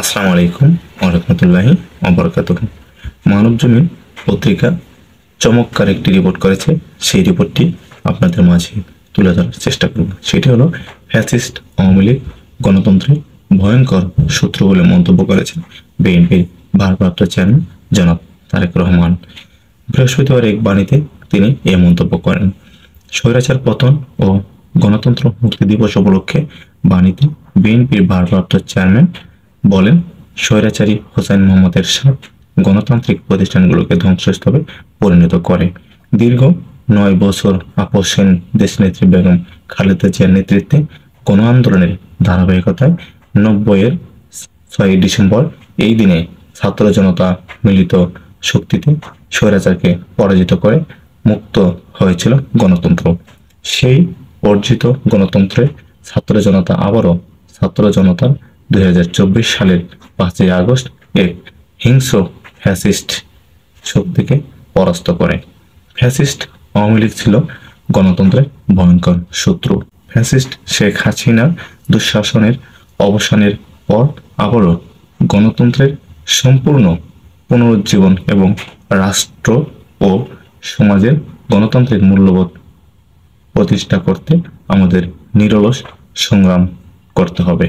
আসসালামু আলাইকুম ওয়া রাহমাতুল্লাহি ওয়া বারাকাতুহু। মানবজমিন পত্রিকা চমৎকার একটি রিপোর্ট করেছে। সেই রিপোর্টটি আপনাদের মাঝে তুলে ধরার চেষ্টা করব। সেটি হলো ফ্যাসিস্ট আওয়ামী লীগ গণতন্ত্রের ভয়ঙ্কর শত্রু বলে মন্তব্য করেছেন বিএনপির ভারপ্রাপ্ত চেয়ারম্যান জনাব তারেক রহমান। বৃহস্পতিবার এক বাণীতে তিনি এ মন্তব্য করেন। স্বৈরাচার পতন ও গণতন্ত্র মুক্তি দিবস উপলক্ষে বাণীতে বিএনপির ভারপ্রাপ্ত চেয়ারম্যান বলেন, স্বৈরাচারী হোসেন মোহাম্মদ এরশাদ গণতান্ত্রিক প্রতিষ্ঠানগুলোকে ধ্বংসস্তূপে পরিণত করে। দীর্ঘ 9 বছর আপসহীন দেশনেত্রী বেগম খালেদা জিয়ার নেতৃত্বে গণ আন্দোলনের ধারাবাহিকতায় 90-এর 6 ডিসেম্বর এই দিনে ছাত্র জনতা মিলিত শক্তিতে স্বৈরাচারকে পরাজিত করে মুক্ত হয়েছিল গণতন্ত্র। সেই অর্জিত গণতন্ত্রে ছাত্র জনতা আবারও ছাত্র জনতার 2024 সালের 5ই আগস্ট এক হিংস্র ফ্যাসিস্ট শক্তিকে পরাস্ত করে। ফ্যাসিস্ট আওয়ামী লীগ ছিল গণতন্ত্রের ভয়ঙ্কর শত্রু। ফ্যাসিস্ট শেখ হাসিনার দুঃশাসনের অবসানের পর আবারও গণতন্ত্রের সম্পূর্ণ পুনরুজ্জীবন এবং রাষ্ট্র ও সমাজের গণতান্ত্রিক মূল্যবোধ প্রতিষ্ঠা করতে আমাদের নিরলস সংগ্রাম করতে হবে।